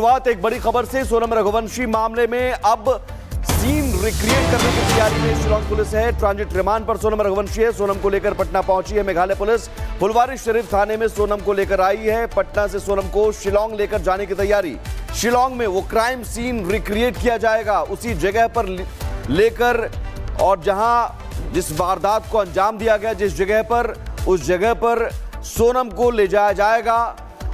शुरुआत एक बड़ी खबर से। सोनम रघुवंशी मामले में अब सीन रिक्रिएट करने की तैयारी में शिलांग पुलिस है। ट्रांजिट रिमांड पर सोनम रघुवंशी है। सोनम को लेकर पटना पहुंची है मेघालय पुलिस। फुलवारीशरीफ थाने में सोनम को लेकर आई है। पटना से सोनम को शिलांग लेकर जाने की तैयारी। शिलांग में वो क्राइम सीन रिक्रिएट किया जाएगा, उसी जगह पर लेकर, और जहां जिस वारदात को अंजाम दिया गया जिस जगह पर, उस जगह पर सोनम को ले जाया जाएगा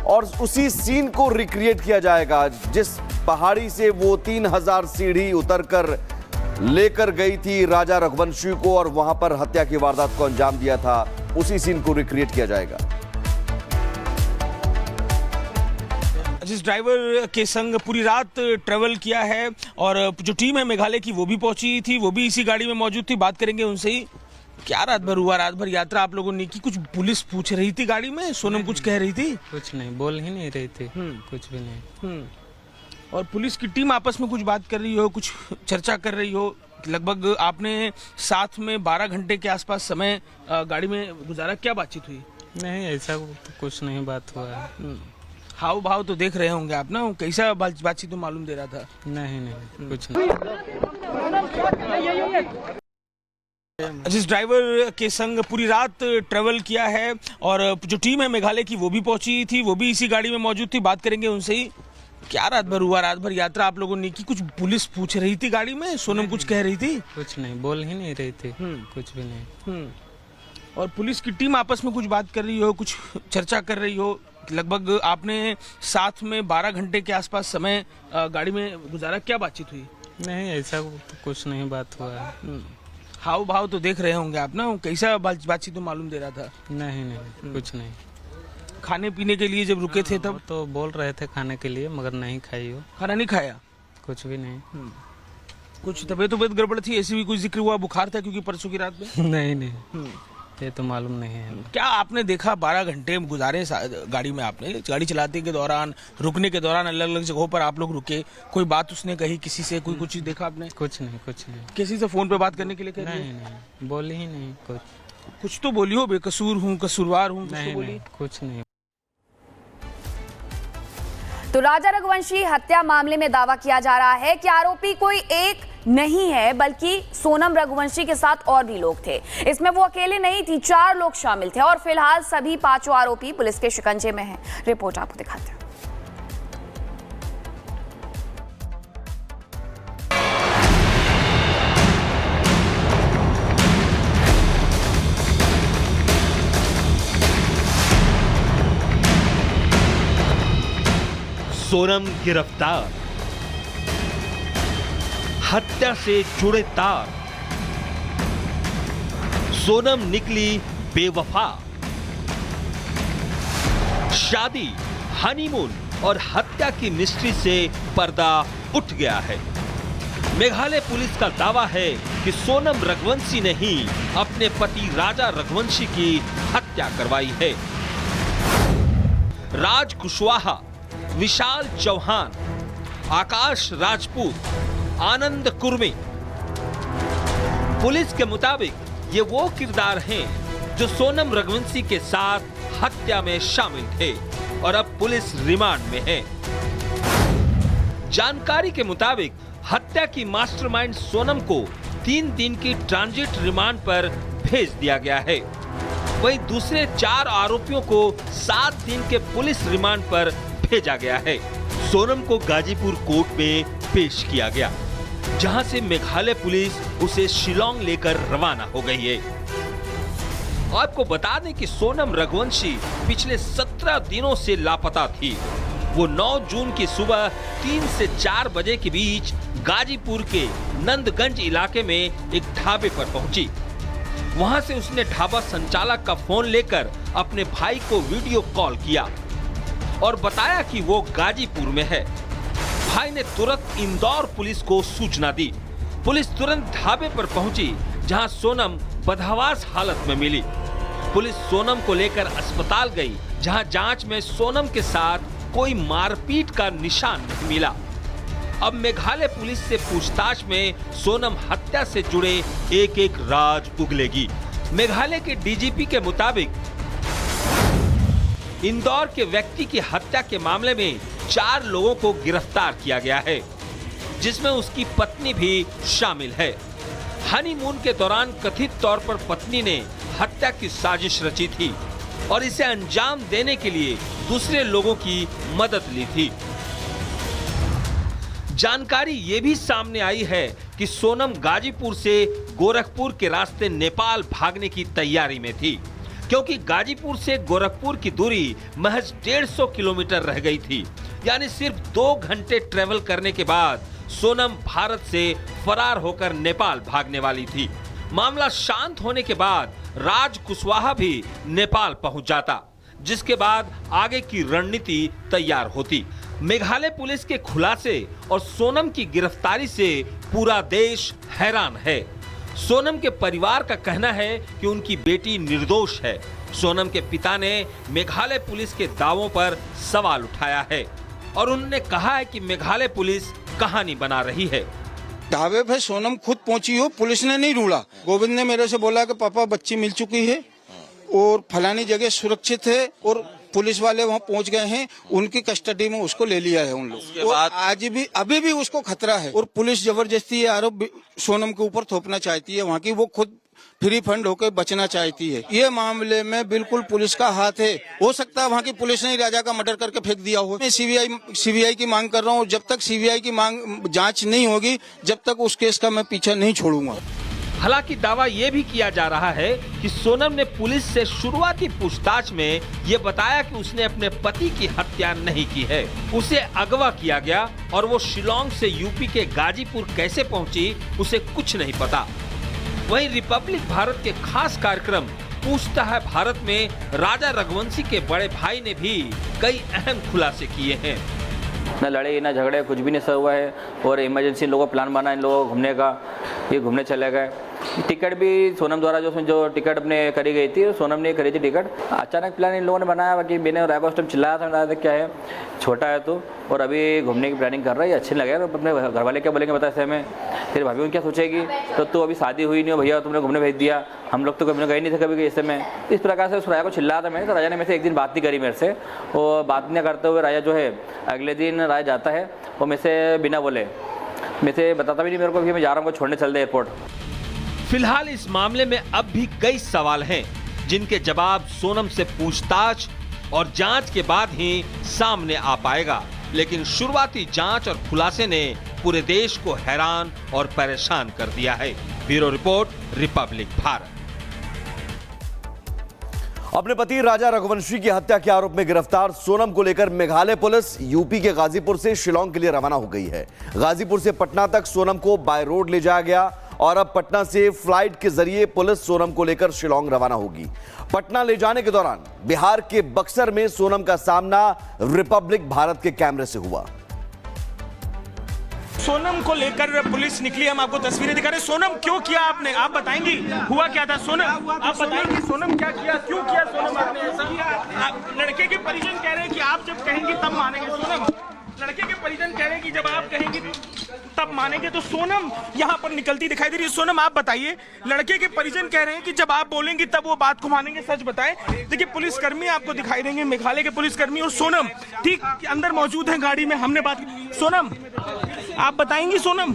और उसी सीन को रिक्रिएट किया जाएगा जिस पहाड़ी से वो 3000 सीढ़ी उतरकर लेकर गई थी राजा रघुवंशी को और वहां पर हत्या की वारदात को अंजाम दिया था। उसी सीन को रिक्रिएट किया जाएगा। जिस ड्राइवर के संग पूरी रात ट्रेवल किया है और जो टीम है मेघालय की वो भी पहुंची थी, वो भी इसी गाड़ी में मौजूद थी। बात करेंगे उनसे ही। क्या रात भर हुआ? रात भर यात्रा आप लोगों ने की? कुछ पुलिस पूछ रही थी गाड़ी में? सोनम कुछ कह रही थी? कुछ नहीं, बोल ही नहीं रही थी। कुछ भी नहीं। और पुलिस की टीम आपस में कुछ बात कर रही हो, कुछ चर्चा कर रही हो? लगभग आपने साथ में 12 घंटे के आसपास समय गाड़ी में गुजारा। क्या बातचीत हुई? नहीं, ऐसा कुछ नहीं बात हुआ है। हाव भाव तो देख रहे होंगे आप ना, कैसा बातचीत तो मालूम दे रहा था? नहीं, कुछ नहीं। जिस ड्राइवर के संग पूरी रात ट्रेवल किया है और जो टीम है मेघालय की वो भी पहुंची थी, वो भी इसी गाड़ी में मौजूद थी। बात करेंगे उनसे ही। क्या रात भर हुआ? रात भर यात्रा आप लोगों ने की? कुछ पुलिस पूछ रही थी गाड़ी में? सोनम कुछ कह रही थी? कुछ नहीं, बोल ही नहीं रही थी। कुछ भी नहीं। और पुलिस की टीम आपस में कुछ बात कर रही हो, कुछ चर्चा कर रही हो? लगभग आपने साथ में 12 घंटे के आसपास समय गाड़ी में गुजारा। क्या बातचीत हुई? नहीं, ऐसा कुछ नहीं बात हुआ है। हाव भाव तो देख रहे होंगे आप ना, कैसा बातचीत तो मालूम दे रहा था? नहीं, कुछ नहीं। खाने पीने के लिए जब रुके थे तब तो बोल रहे थे खाने के लिए, मगर नहीं खाई हो। खाना नहीं खाया? कुछ भी नहीं। कुछ तबीयत गड़बड़ थी, ऐसी भी कोई जिक्र हुआ? बुखार था क्योंकि परसों की रात में? नहीं, ये तो मालूम नहीं है। क्या आपने देखा 12 घंटे गुजारे गाड़ी में? आपने गाड़ी चलाते के दौरान, रुकने के दौरान अलग अलग जगहों पर आप लोग रुके, कोई बात उसने कही किसी से? कोई कुछ देखा आपने? कुछ नहीं। किसी से फोन पे बात करने के लिए कह रही? नहीं, बोली ही नहीं। कुछ तो बोली हो, बेकसूर हूँ, कसूरवार हूँ? नहीं, कुछ नहीं। तो राजा रघुवंशी हत्या मामले में दावा किया जा रहा है कि आरोपी कोई एक नहीं है, बल्कि सोनम रघुवंशी के साथ और भी लोग थे। इसमें वो अकेले नहीं थी, 4 लोग शामिल थे और फिलहाल सभी 5 आरोपी पुलिस के शिकंजे में हैं। रिपोर्ट आपको दिखाते हैं। सोनम गिरफ्तार, हत्या से जुड़े तार। सोनम निकली बेवफा। शादी, हनीमून और हत्या की मिस्ट्री से पर्दा उठ गया है। मेघालय पुलिस का दावा है कि सोनम रघुवंशी ने ही अपने पति राजा रघुवंशी की हत्या करवाई है। राज कुशवाहा, विशाल चौहान, आकाश राजपूत, आनंद कुर्मी। पुलिस के मुताबिक ये वो किरदार हैं जो सोनम रघुवंशी के साथ हत्या में शामिल थे और अब पुलिस रिमांड में है। जानकारी के मुताबिक हत्या की मास्टरमाइंड सोनम को 3 दिन की ट्रांजिट रिमांड पर भेज दिया गया है। वहीं दूसरे 4 आरोपियों को 7 दिन के पुलिस रिमांड पर भेजा गया है। सोनम को गाजीपुर कोर्ट में पेश किया गया, जहां से मेघालय पुलिस उसे शिलांग लेकर रवाना हो गई है। आपको बता दें कि सोनम रघुवंशी पिछले 17 दिनों से लापता थी। वो 9 जून की सुबह 3 से 4 बजे के बीच गाजीपुर के नंदगंज इलाके में एक ढाबे पर पहुंची। वहां से उसने ढाबा संचालक का फोन लेकर अपने भाई को वीडियो कॉल किया और बताया कि वो गाजीपुर में है। भाई ने तुरंत इंदौर पुलिस को सूचना दी। पुलिस तुरंत ढाबे पर पहुंची, जहां सोनम बदहवास हालत में मिली। पुलिस सोनम को लेकर अस्पताल गई, जहां जांच में सोनम के साथ कोई मारपीट का निशान नहीं मिला। अब मेघालय पुलिस से पूछताछ में सोनम हत्या से जुड़े एक-एक राज उगलेगी। मेघालय के डीजीपी के मुताबिक इंदौर के व्यक्ति की हत्या के मामले में 4 लोगों को गिरफ्तार किया गया है, जिसमें उसकी पत्नी भी शामिल है। हनीमून के दौरान कथित तौर पर पत्नी ने हत्या की साजिश रची थी और इसे अंजाम देने के लिए दूसरे लोगों की मदद ली थी। जानकारी ये भी सामने आई है कि सोनम गाजीपुर से गोरखपुर के रास्ते नेपाल भागने की तैयारी में थी, क्योंकि गाजीपुर से गोरखपुर की दूरी महज 150 किलोमीटर रह गई थी। यानी सिर्फ 2 घंटे ट्रेवल करने के बाद सोनम भारत से फरार होकर नेपाल भागने वाली थी। मामला शांत होने के बाद राज कुशवाहा भी नेपाल पहुंच जाता, जिसके बाद आगे की रणनीति तैयार होती। मेघालय पुलिस के खुलासे और सोनम की गिरफ्तारी से पूरा देश हैरान है। सोनम के परिवार का कहना है कि उनकी बेटी निर्दोष है। सोनम के पिता ने मेघालय पुलिस के दावों पर सवाल उठाया है और उन्होंने कहा है कि मेघालय पुलिस कहानी बना रही है। ढाबे पे सोनम खुद पहुंची हो, पुलिस ने नहीं ढूंढा। गोविंद ने मेरे से बोला कि पापा बच्ची मिल चुकी है और फलानी जगह सुरक्षित है और पुलिस वाले वहां पहुंच गए हैं, उनकी कस्टडी में उसको ले लिया है उन लोग। और आज भी अभी भी उसको खतरा है और पुलिस जबरदस्ती ये आरोप सोनम के ऊपर थोपना चाहती है। वहाँ की वो खुद फ्री फंड होकर बचना चाहती है। ये मामले में बिल्कुल पुलिस का हाथ है। हो सकता है वहाँ की पुलिस ने राजा का मर्डर करके फेंक दिया हो। मैं सीबीआई की मांग कर रहा हूँ। जब तक सीबीआई की मांग जांच नहीं होगी, जब तक उस केस का मैं पीछा नहीं छोड़ूंगा। हालांकि दावा यह भी किया जा रहा है कि सोनम ने पुलिस से शुरुआती पूछताछ में ये बताया कि उसने अपने पति की हत्या नहीं की है। उसे अगवा किया गया और वो शिलोंग से यूपी के गाजीपुर कैसे पहुंची, उसे कुछ नहीं पता। वहीं रिपब्लिक भारत के खास कार्यक्रम पूछता है भारत में राजा रघुवंशी के बड़े भाई ने भी कई अहम खुलासे किए हैं। न लड़े न झगड़े, कुछ भी नहीं सब हुआ है। और इमरजेंसी इन लोगों को प्लान बना इन लोगों को घूमने का, ये घूमने चले गए। टिकट भी सोनम द्वारा जो टिकट अपने करी गई थी, सोनम ने करी थी टिकट। अचानक प्लान इन लोगों ने बनाया। बाकी मैंने रायबा उस टाइम चिल्लाया था, क्या है छोटा है तो, और अभी घूमने की प्लानिंग कर रहा है, अच्छे लगे। अपने घर वाले क्या बोलेंगे बता, ऐसे में फिर भाभी उन क्या सोचेगी, तो अभी शादी हुई नहीं हो भैया, तुमने घूमने भेज दिया, हम लोग तो कभी गए नहीं थे कभी ऐसे में। इस प्रकार से उस राजा को चिल्लाया था मैंने। तो राजा ने मेरे से एक दिन बात नहीं करी मेरे से, और बात नहीं करते हुए राजा जो है अगले दिन राजा जाता है, वो मेरे से बिना बोले मेरे से बताता भी नहीं मेरे को कि मैं जा रहा हूँ, छोड़ने चल दे एयरपोर्ट। फिलहाल इस मामले में अब भी कई सवाल हैं, जिनके जवाब सोनम से पूछताछ और जांच के बाद ही सामने आ पाएगा। लेकिन शुरुआती जांच और खुलासे ने पूरे देश को हैरान और परेशान कर दिया है। Bureau report, Republic Bharat. अपने पति राजा रघुवंशी की हत्या के आरोप में गिरफ्तार सोनम को लेकर मेघालय पुलिस यूपी के गाजीपुर से शिलोंग के लिए रवाना हो गई है। गाजीपुर से पटना तक सोनम को बाय रोड ले जाया गया और अब पटना से फ्लाइट के जरिए पुलिस सोनम को लेकर शिलोंग रवाना होगी। पटना ले जाने के दौरान बिहार के बक्सर में सोनम का सामना रिपब्लिक भारत के कैमरे से हुआ। सोनम को लेकर पुलिस निकली, हम आपको तस्वीरें दिखा रहे हैं। सोनम क्यों किया आपने, आप बताएंगी हुआ क्या था? सोनम आप बताएंगी सोनम क्या किया, क्यों किया सोनम आपने ऐसा? लड़के के परिजन कह रहे हैं कि आप जब कहेंगी तब मानेंगे। सोनम, लड़के के परिजन कह रहे हैं कि जब आप कहेंगी तब मानेंगे। तो सोनम यहाँ पर निकलती दिखाई दे रही है। सोनम आप बताइए, लड़के के परिजन कह रहे हैं कि जब आप बोलेंगी तब वो बात को मानेंगे, सच बताएं। देखिए पुलिसकर्मी आपको दिखाई देंगे, मेघालय के पुलिसकर्मी, और सोनम ठीक अंदर मौजूद है गाड़ी में। हमने बात की। सोनम आप बताएंगी, सोनम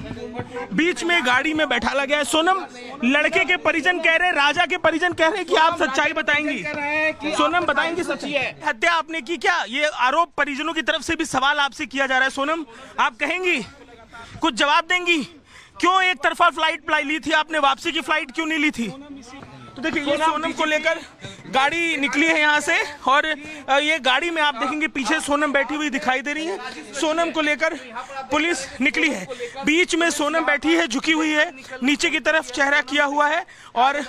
बीच में गाड़ी में बैठा लगा है। सोनम, लड़के के परिजन कह रहे हैं, राजा के परिजन कह रहे हैं कि आप सच्चाई बताएंगी। सोनम बताएंगी सच्चाई है, हत्या आपने की क्या? ये आरोप परिजनों की तरफ से भी सवाल आपसे किया जा रहा है। सोनम आप कहेंगी, कुछ जवाब देंगी? क्यों एक तरफा फ्लाइट ली थी आपने, वापसी की फ्लाइट क्यों नहीं ली थी? तो देखिए ये सोनम को लेकर गाड़ी निकली है यहाँ से, और ये गाड़ी में आप देखेंगे पीछे सोनम बैठी हुई दिखाई दे रही है। सोनम को लेकर पुलिस निकली है। बीच में सोनम बैठी है, झुकी हुई है, नीचे की तरफ चेहरा किया हुआ है, और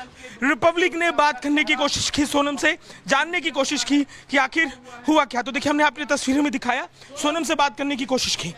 रिपब्लिक ने बात करने की कोशिश की, सोनम से जानने की कोशिश की कि आखिर हुआ क्या। तो देखिए हमने आपकी तस्वीरों में दिखाया, सोनम से बात करने की कोशिश की।